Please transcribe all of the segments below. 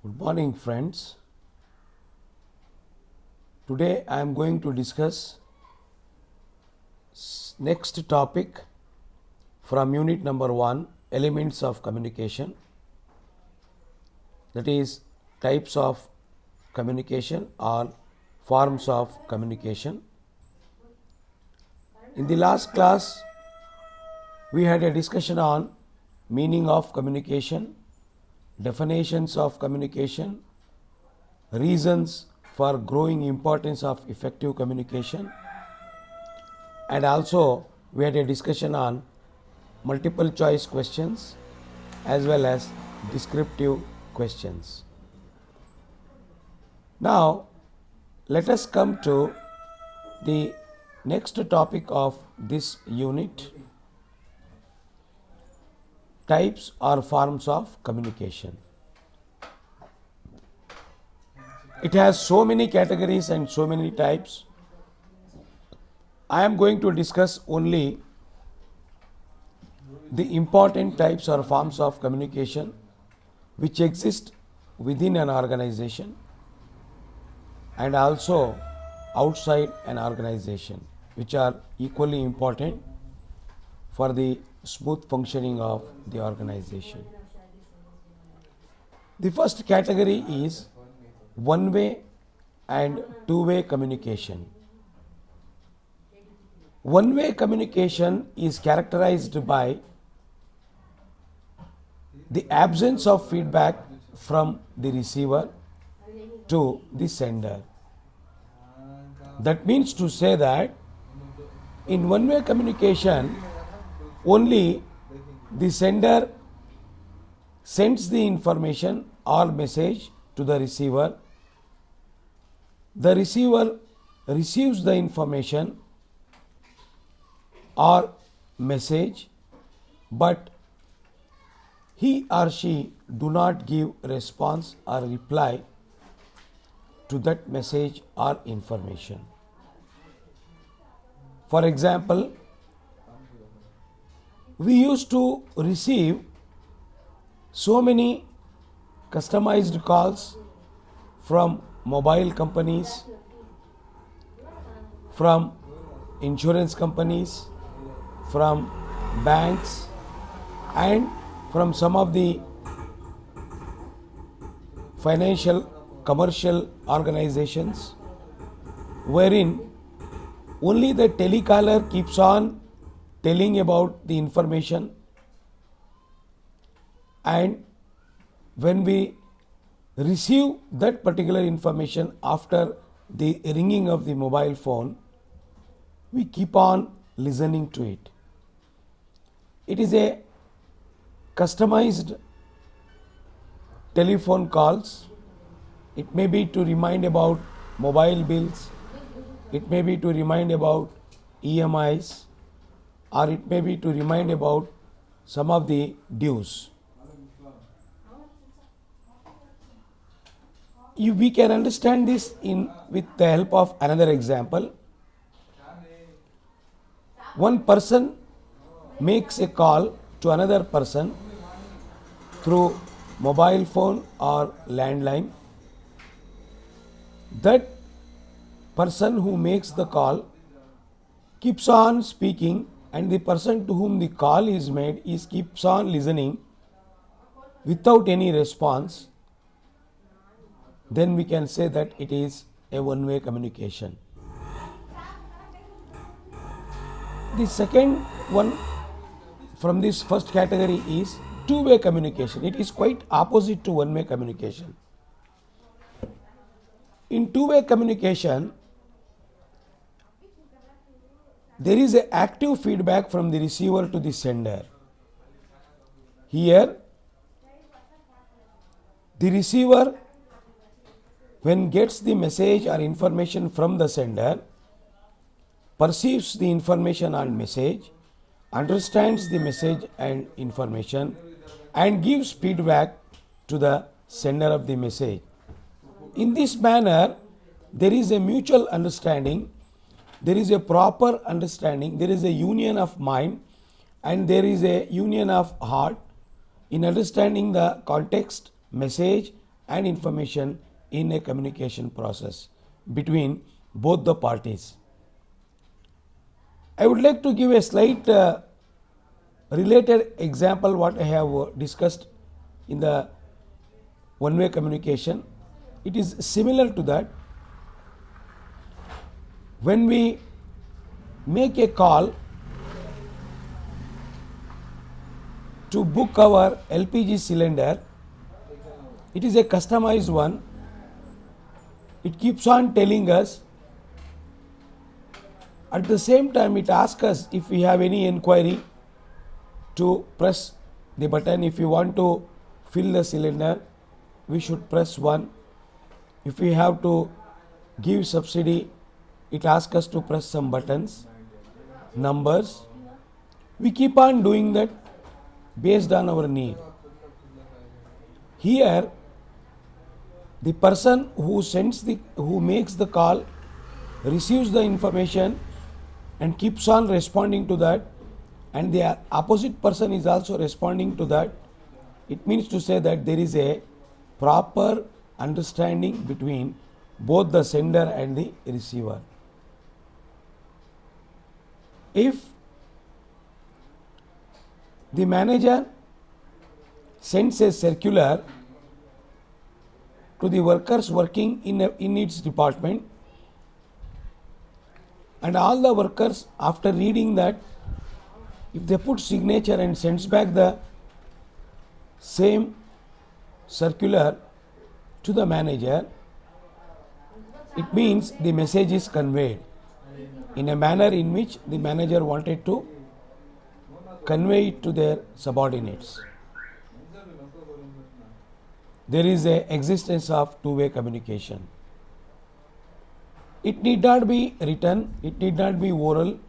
Good morning, friends. Today I am going to discuss next topic from unit number 1, elements of communication, that is types of communication or forms of communication. In the last class we had a discussion on meaning of communication, definitions of communication, reasons for growing importance of effective communication, and also we had a discussion on multiple choice questions as well as descriptive questions. Now let us come to the next topic of this unit, types or forms of communication. It has so many categories and so many types. I am going to discuss only the important types or forms of communication which exist within an organization and also outside an organization, which are equally important for the smooth functioning of the organization. The first category is one-way and two-way communication. One-way communication is characterized by the absence of feedback from the receiver to the sender. That means to say that in one-way communication, only the sender sends the information or message to the receiver. The receiver receives the information or message, but he or she do not give response or reply to that message or information. For example, we used to receive so many customized calls from mobile companies, from insurance companies, from banks, and from some of the financial commercial organizations, wherein only the telecaller keeps on telling about the information, and when we receive that particular information after the ringing of the mobile phone, we keep on listening to it. It is a customized telephone calls. It may be to remind about mobile bills, it may be to remind about EMIs, or it may be to remind about some of the dues. We can understand this with the help of another example. One person makes a call to another person through mobile phone or landline. That person who makes the call keeps on speaking, and the person to whom the call is made keeps on listening without any response. Then we can say that it is a one-way communication. The second one from this first category is two-way communication. It is quite opposite to one-way communication. In two-way communication, there is an active feedback from the receiver to the sender. Here, the receiver, when gets the message or information from the sender, perceives the information and message, understands the message and information, and gives feedback to the sender of the message. In this manner, there is a mutual understanding, there is a proper understanding, there is a union of mind, and there is a union of heart in understanding the context, message, and information in a communication process between both the parties. I would like to give a slight related example what I have discussed in the one-way communication. It is similar to that. When we make a call to book our LPG cylinder, it is a customized one. It keeps on telling us. At the same time, it asks us if we have any inquiry to press the button. If you want to fill the cylinder, we should press 1. If we have to give subsidy, it asks us to press some buttons, numbers. We keep on doing that based on our need. Here, the person who makes the call receives the information and keeps on responding to that, and the opposite person is also responding to that. It means to say that there is a proper understanding between both the sender and the receiver. If the manager sends a circular to the workers working in its department, and all the workers, after reading that, if they put signature and sends back the same circular to the manager, it means the message is conveyed in a manner in which the manager wanted to convey it to their subordinates. There is a existence of two-way communication. It need not be written, it need not be oral.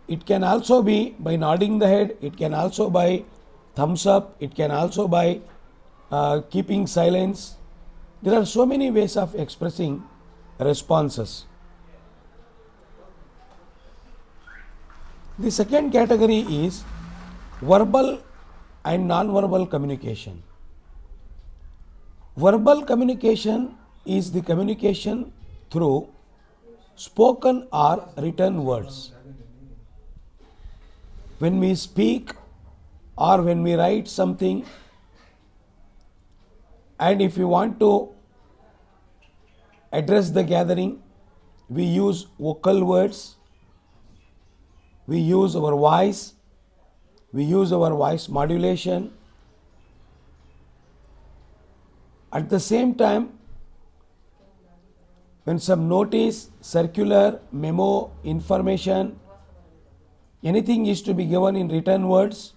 It can also be by nodding the head, it can also by thumbs up, it can also by keeping silence. There are so many ways of expressing responses. The second category is verbal and non-verbal communication. Verbal communication is the communication through spoken or written words. When we speak or when we write something, and if we want to address the gathering, we use vocal words, we use our voice, we use our voice modulation. At the same time, when some notice, circular, memo, information, anything is to be given in written words,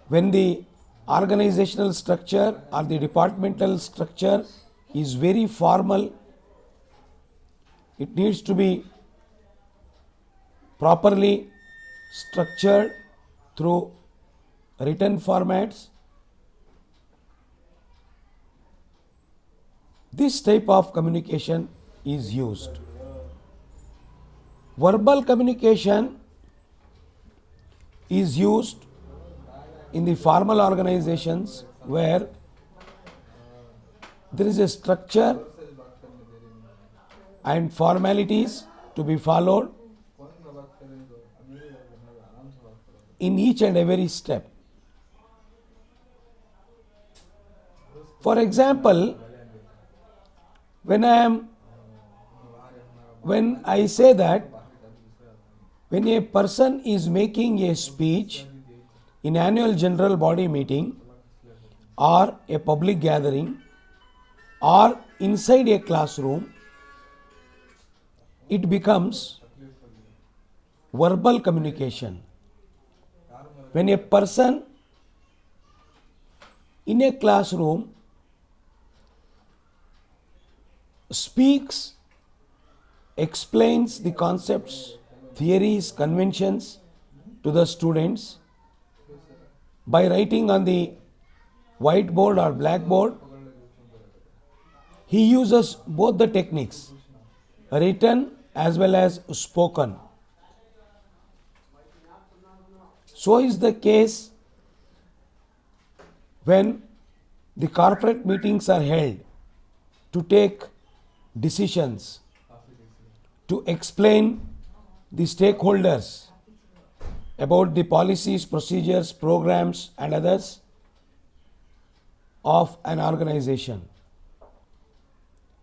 when the organizational structure or the departmental structure is very formal, it needs to be properly structured through written formats. This type of communication is used. Verbal communication is used in the formal organizations where there is a structure and formalities to be followed in each and every step. For example, when I say that when a person is making a speech in annual general body meeting or a public gathering or inside a classroom, it becomes verbal communication. When a person in a classroom speaks, explains the concepts, theories, conventions to the students by writing on the whiteboard or blackboard, he uses both the techniques, written as well as spoken. So is the case when The corporate meetings are held to take decisions, to explain the stakeholders about the policies, procedures, programs, and others of an organization.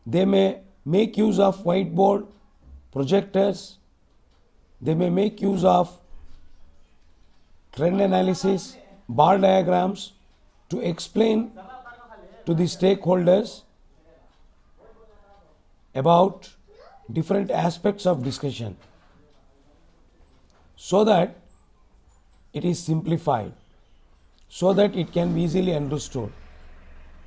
They may make use of whiteboard, projectors, they may make use of trend analysis, bar diagrams to explain to the stakeholders about different aspects of discussion so that it is simplified, so that it can be easily understood.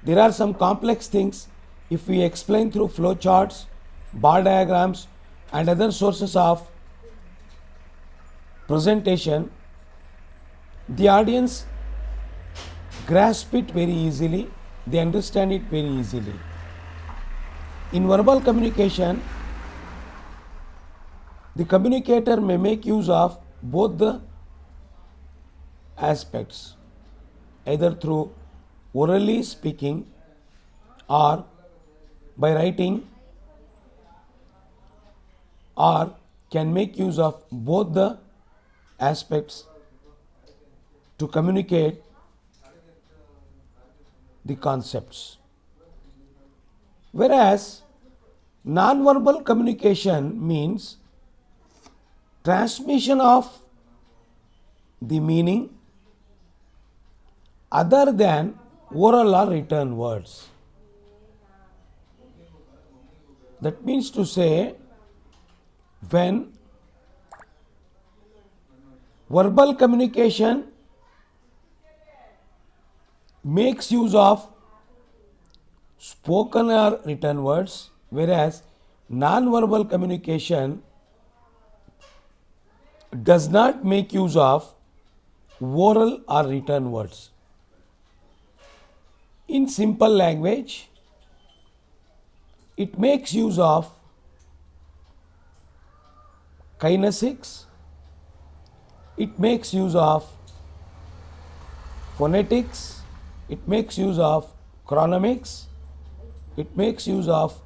There are some complex things. If we explain through flow charts, bar diagrams, and other sources of presentation, the audience grasp it very easily, they understand it very easily. In verbal communication, the communicator may make use of both the aspects, either through orally speaking or by writing, or can make use of both the aspects to communicate the concepts. Whereas non-verbal communication means transmission of the meaning other than oral or written words. That means to say, when verbal communication makes use of spoken or written words, whereas non-verbal communication does not make use of oral or written words. In simple language, it makes use of kinesics, it makes use of phonetics, it makes use of chronomics, it makes use of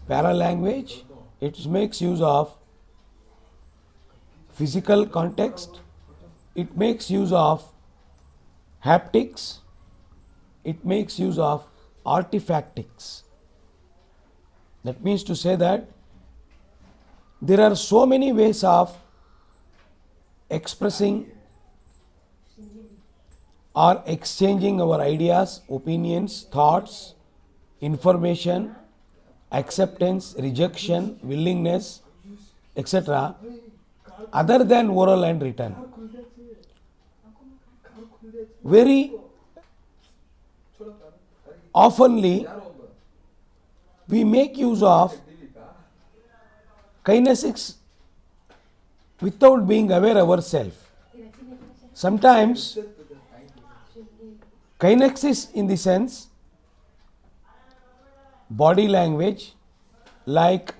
paralanguage, it makes use of physical context, it makes use of haptics, it makes use of artifactics. That means to say that there are so many ways of expressing or exchanging our ideas, opinions, thoughts, information, acceptance, rejection, willingness, etc., other than oral and written. Very oftenly, we make use of kinesics without being aware ourselves. Sometimes kinesics in the sense body language like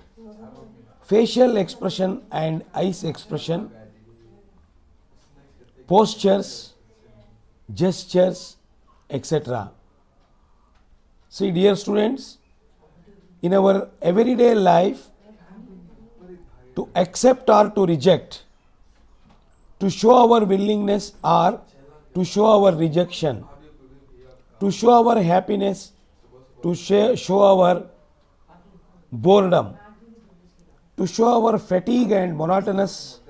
facial expression and eyes expression, postures, gestures, etc. See, dear students, in our everyday life, to accept or to reject, to show our willingness or to show our rejection, to show our happiness, to show our boredom, to show our fatigue and monotonous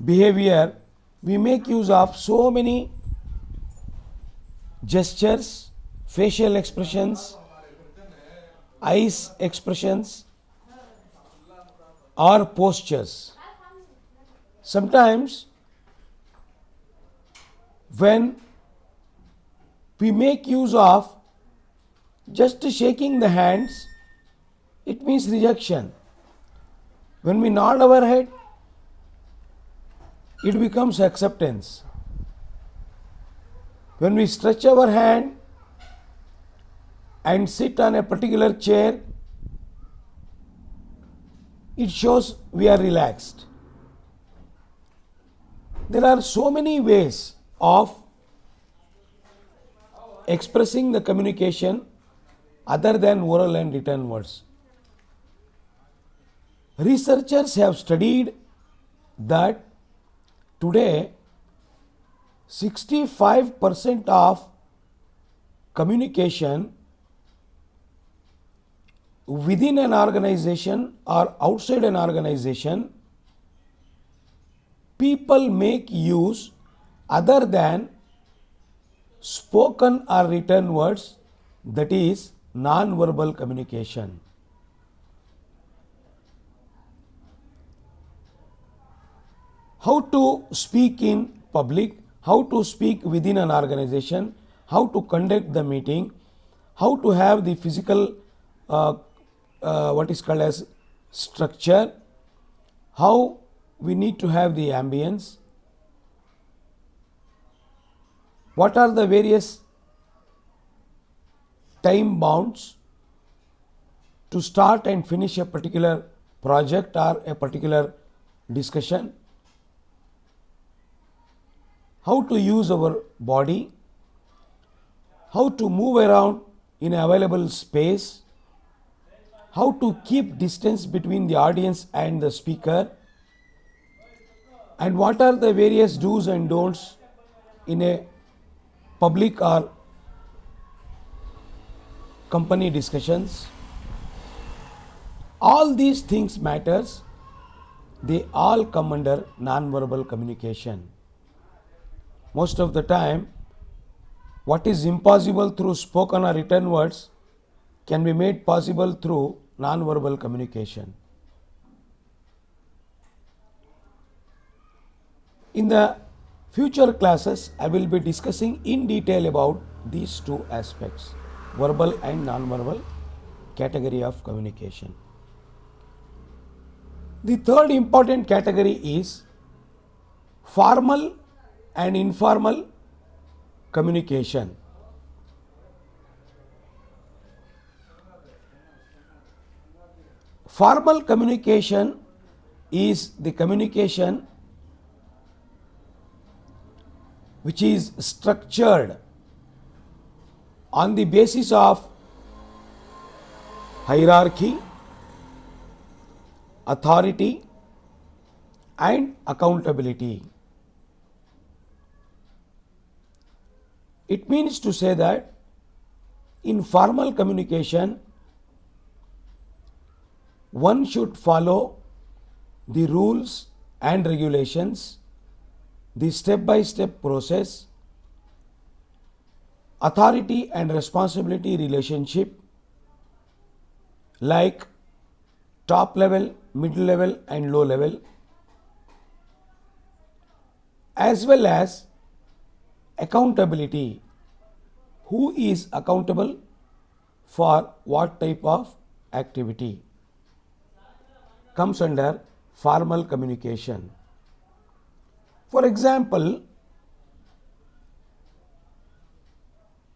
behavior, we make use of so many gestures, facial expressions, eyes expressions, or postures. Sometimes when we make use of just shaking the hands, it means rejection. When we nod our head, it becomes acceptance. When we stretch our hand and sit on a particular chair, it shows we are relaxed. There are so many ways of expressing the communication other than oral and written words. Researchers have studied that today 65% of communication within an organization or outside an organization, people make use other than spoken or written words, that is non-verbal communication. How to speak in public, how to speak within an organization, how to conduct the meeting, how to have the physical what is called as structure, how we need to have the ambience, what are the various time bounds to start and finish a particular project or a particular discussion, how to use our body, how to move around in an available space, how to keep distance between the audience and the speaker, and what are the various do's and don'ts in a public or company discussions. All these things matters. They all come under non-verbal communication. Most of the time, what is impossible through spoken or written words can be made possible through non-verbal communication. In the future classes, I will be discussing in detail about these two aspects, verbal and non-verbal category of communication. The third important category is formal and informal communication. Formal communication is the communication which is structured on the basis of hierarchy, authority, and accountability. It means to say that in formal communication, one should follow the rules and regulations, the step-by-step process, authority and responsibility relationship, like top level, middle level, and low level, as well as accountability. Who is accountable for what type of activity comes under formal communication. For example,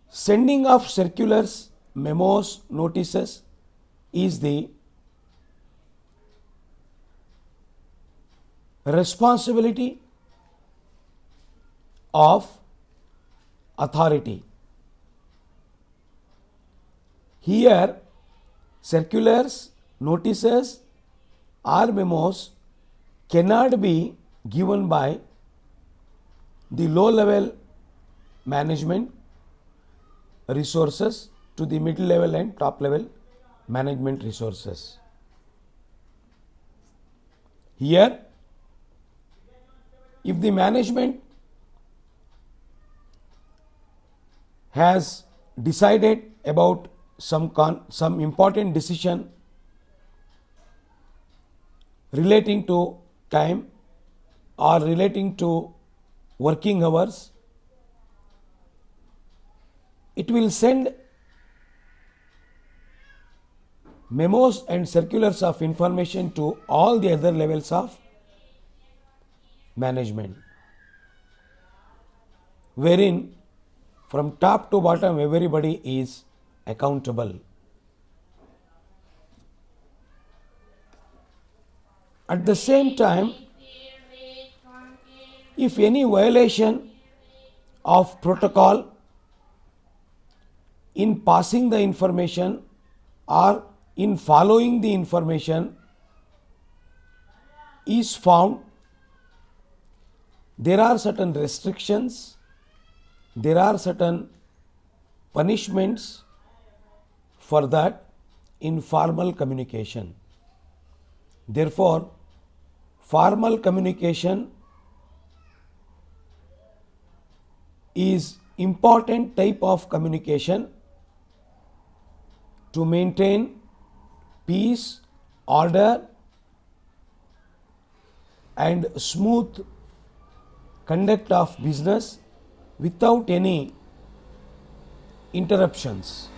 sending of circulars, memos, notices is the responsibility of authority. Here, circulars, notices or memos cannot be given by the low level management resources to the middle level and top level management resources. Here, if the management has decided about some important decision relating to time or relating to working hours, it will send memos and circulars of information to all the other levels of management, wherein from top to bottom everybody is accountable. At the same time, if any violation of protocol in passing the information or in following the information is found, there are certain restrictions, there are certain punishments for that in formal communication. Therefore, formal communication is important type of communication to maintain peace, order and smooth conduct of business without any interruptions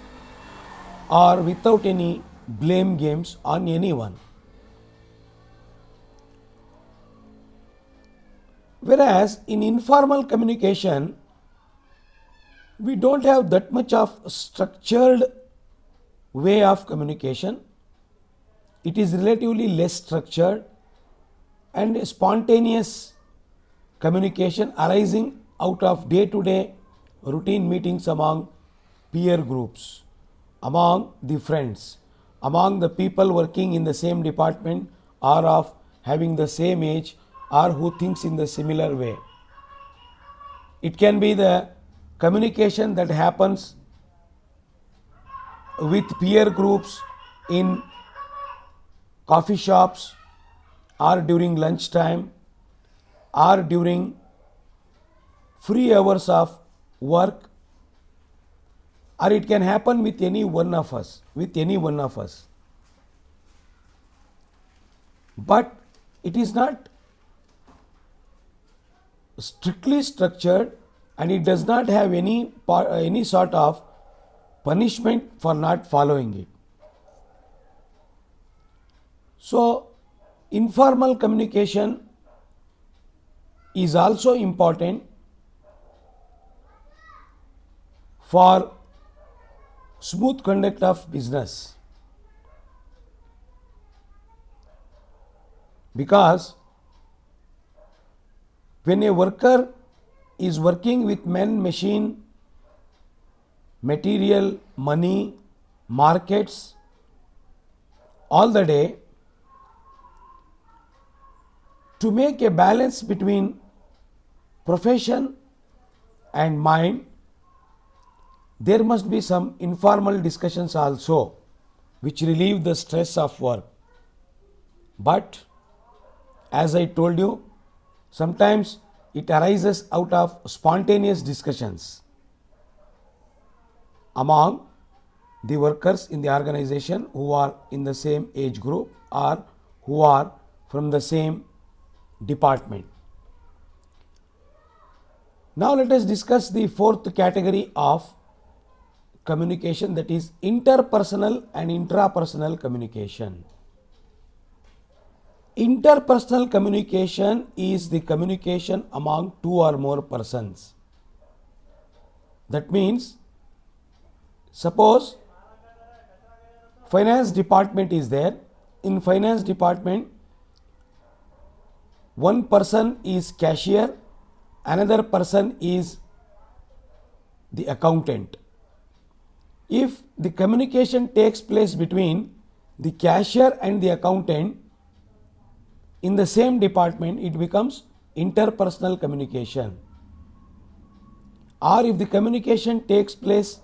or without any blame games on anyone. Whereas in informal communication, we don't have that much of structured way of communication. It is relatively less structured and spontaneous communication arising out of day-to-day routine meetings among peer groups, among the friends, among the people working in the same department or of having the same age or who thinks in the similar way. It can be the communication that happens with peer groups in coffee shops or during lunch time or during free hours of work, or it can happen with any one of us, but it is not strictly structured and it does not have any sort of punishment for not following it. So, informal communication is also important for smooth conduct of business, because when a worker is working with men, machine, material, money, markets all the day, to make a balance between profession and mind, there must be some informal discussions also which relieve the stress of work. But as I told you, sometimes it arises out of spontaneous discussions among the workers in the organization who are in the same age group or who are from the same department. Now let us discuss the fourth category of communication, that is interpersonal and intrapersonal communication. Interpersonal communication is the communication among two or more persons. That means, suppose finance department is there. In finance department, one person is cashier, another person is the accountant. If the communication takes place between the cashier and the accountant in the same department, it becomes interpersonal communication. Or if the communication takes place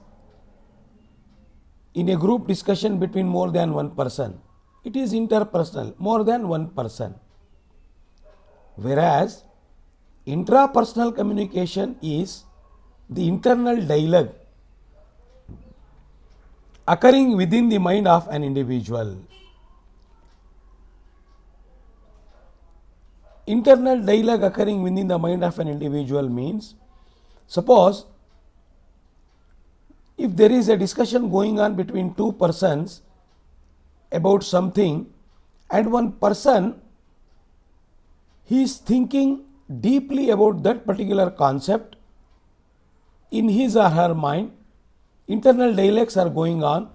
in a group discussion between more than one person, it is interpersonal, more than one person. Whereas intrapersonal communication is the internal dialogue occurring within the mind of an individual. Internal dialogue occurring within the mind of an individual means, suppose if there is a discussion going on between two persons about something, and one person, he is thinking deeply about that particular concept in his or her mind, internal dialogues are going on,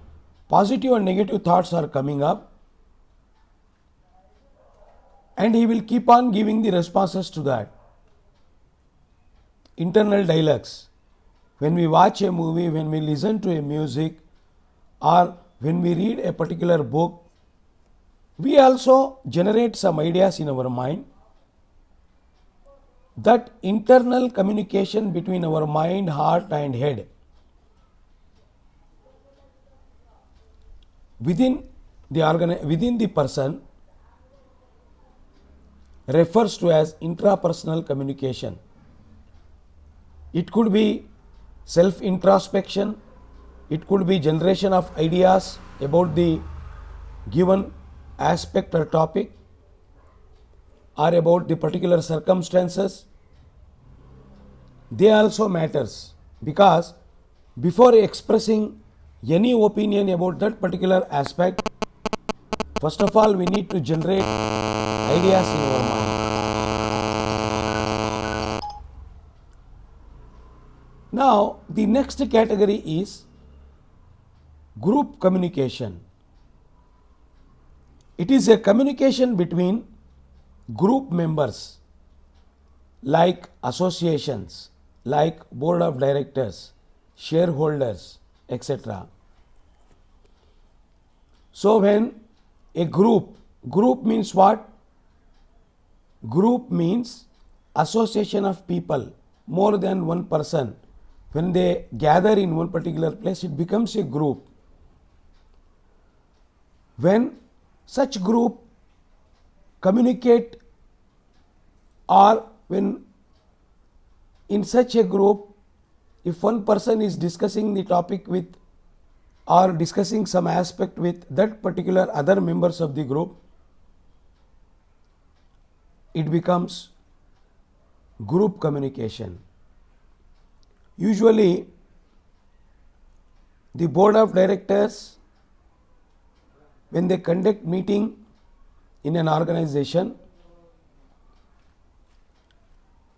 positive and negative thoughts are coming up, and he will keep on giving the responses to that. Internal dialogues. when we watch a movie, when we listen to a music, or when we read a particular book, we also generate some ideas in our mind. That internal communication between our mind, heart and head within the person refers to as intrapersonal communication. It could be self introspection, it could be generation of ideas about the given aspect or topic, or about the particular circumstances. They also matters, because before expressing any opinion about that particular aspect, first of all we need to generate ideas in our mind. Now the next category is group communication. It is a communication between group members, like associations, like board of directors, shareholders, etc. So when a group means what? Group means association of people, more than one person. When they gather in one particular place, it becomes a group. When such group communicate, or when in such a group, if one person is discussing the topic with, or discussing some aspect with that particular other members of the group, it becomes group communication. Usually the board of directors, when they conduct meeting in an organization,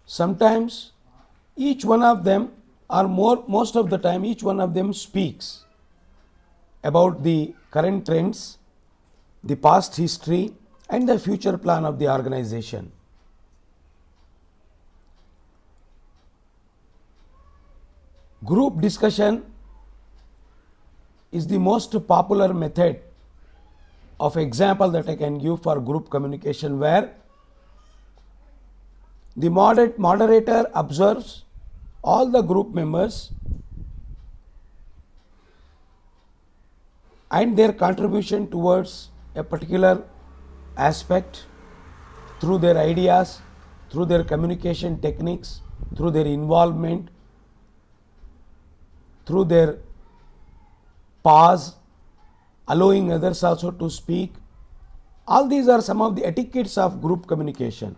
sometimes each one of them, or most of the time each one of them speaks about the current trends, the past history and the future plan of the organization. Group discussion is the most popular method of example that I can give for group communication, where the moderator observes all the group members and their contribution towards a particular aspect through their ideas, through their communication techniques, through their involvement, through their pause, allowing others also to speak. All these are some of the etiquettes of group communication.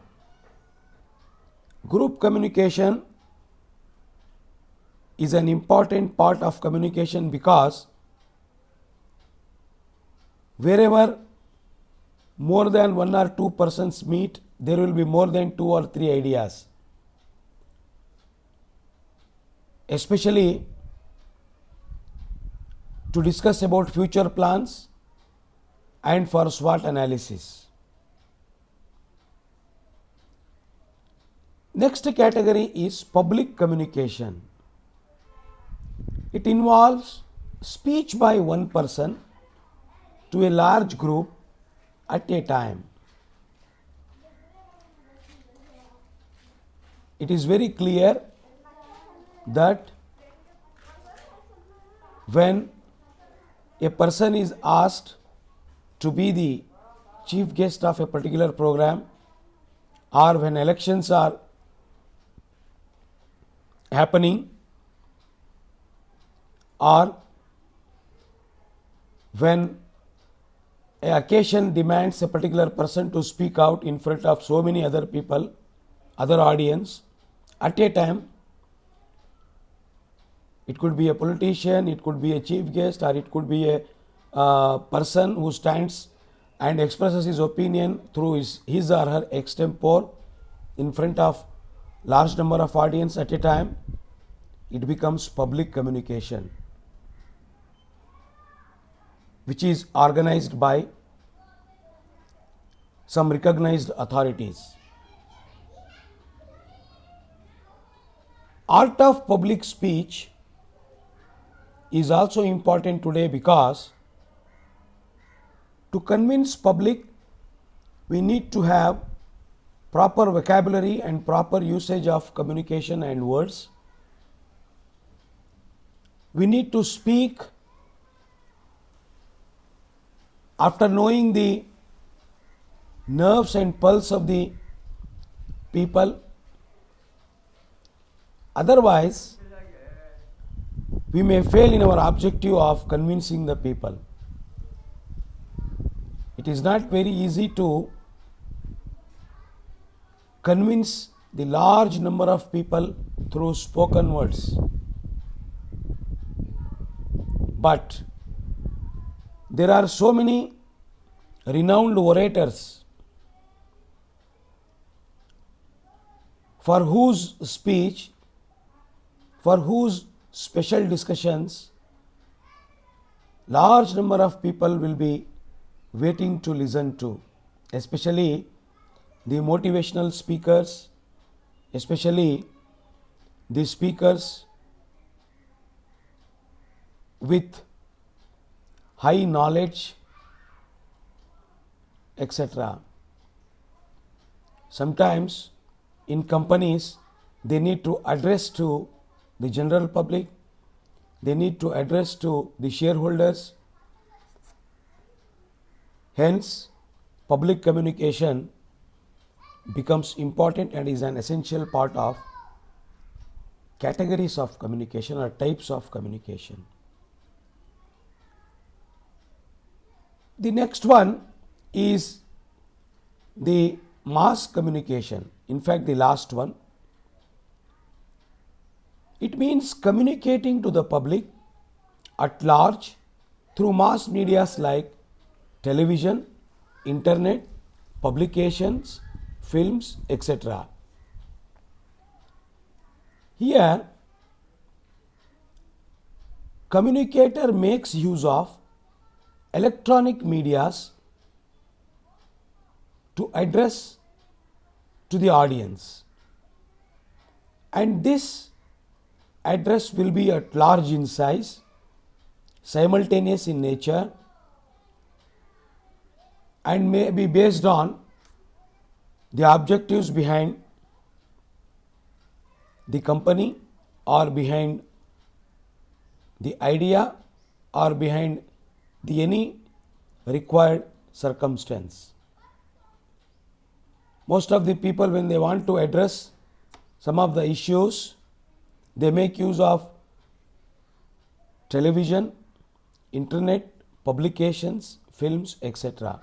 Group communication is an important part of communication, because wherever more than one or two persons meet, there will be more than two or three ideas, especially to discuss about future plans and for SWOT analysis. Next category is public communication. It involves speech by one person to a large group at a time. It is very clear that when a person is asked to be the chief guest of a particular program, or when elections are happening, or when an occasion demands a particular person to speak out in front of so many other people, other audience at a time, it could be a politician, it could be a chief guest, or it could be a person who stands and expresses his opinion through his or her extempore in front of large number of audience at a time. It becomes public communication, which is organized by some recognized authorities. art of public speech is also important today because to convince public we need to have proper vocabulary and proper usage of communication and words. We need to speak after knowing the nerves and pulse of the people. Otherwise, we may fail in our objective of convincing the people. It is not very easy to convince the large number of people through spoken words. But there are so many renowned orators for whose speech, for whose special discussions, large number of people will be waiting to listen to, especially the motivational speakers, especially the speakers with high knowledge, etc. Sometimes in companies they need to address to the general public, they need to address to the shareholders. Hence, public communication becomes important and is an essential part of categories of communication or types of communication. The next one is the mass communication. In fact, the last one. It means communicating to the public at large through mass medias like television, internet, publications, films, etc. Here, communicator makes use of electronic medias to address to the audience, and this address will be at large in size, simultaneous in nature, and may be based on the objectives behind the company or behind the idea or behind the any required circumstance. Most of the people, when they want to address some of the issues, they make use of television, internet, publications, films, etc.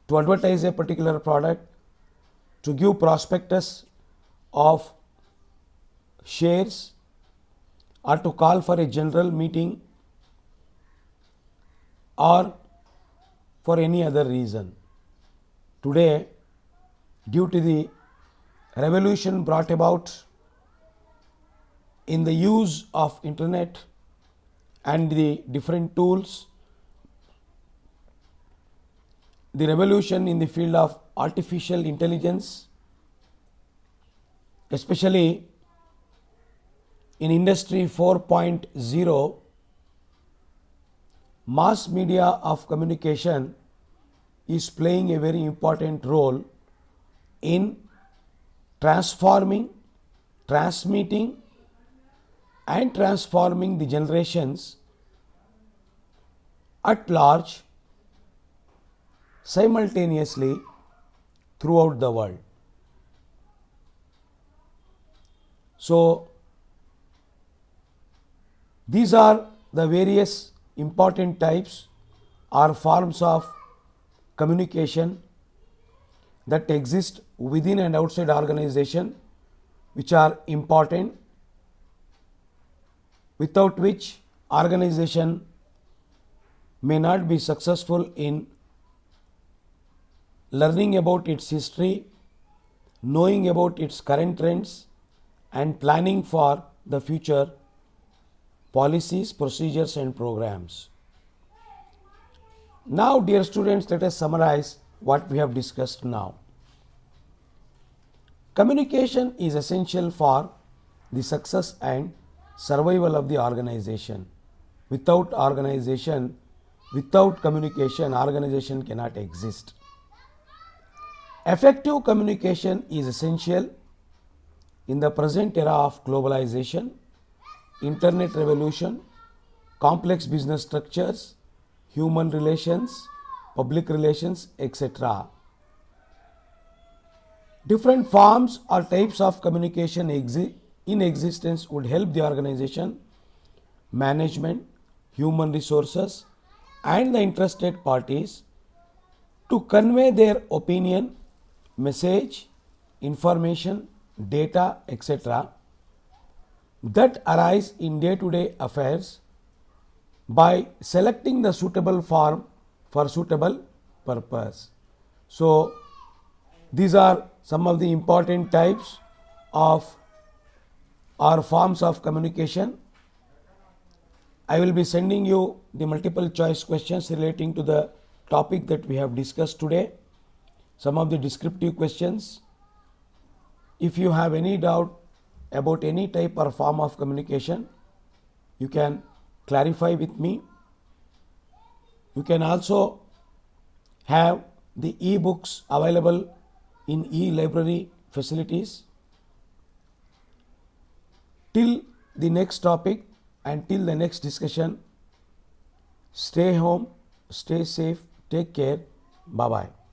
to advertise a particular product, to give prospectus of shares, or to call for a general meeting, or for any other reason. Today, due to the revolution brought about in the use of internet and the different tools, the revolution in the field of artificial intelligence, especially in Industry 4.0, mass media of communication is playing a very important role in transforming, transmitting and transforming the generations at large simultaneously throughout the world. So, these are the various important types or forms of communication that exist within and outside organization, which are important, without which organization may not be successful in learning about its history, knowing about its current trends, and planning for the future policies, procedures and programs. Now, dear students, let us summarize what we have discussed now. Communication is essential for the success and survival of the organization. Without organization, without communication, organization cannot exist. Effective communication is essential in the present era of globalization, internet revolution, complex business structures, human relations, public relations, etc. Different forms or types of communication in existence would help the organization, management, human resources, and the interested parties to convey their opinion, message, information, data, etc. that arise in day-to-day affairs by selecting the suitable form for suitable purpose. So, these are some of the important types of or forms of communication. I will be sending you the multiple choice questions relating to the topic that we have discussed today, some of the descriptive questions. If you have any doubt about any type or form of communication, you can clarify with me. You can also have the e-books available in e-library facilities. Till the next topic and till the next discussion, stay home, stay safe, take care, bye-bye.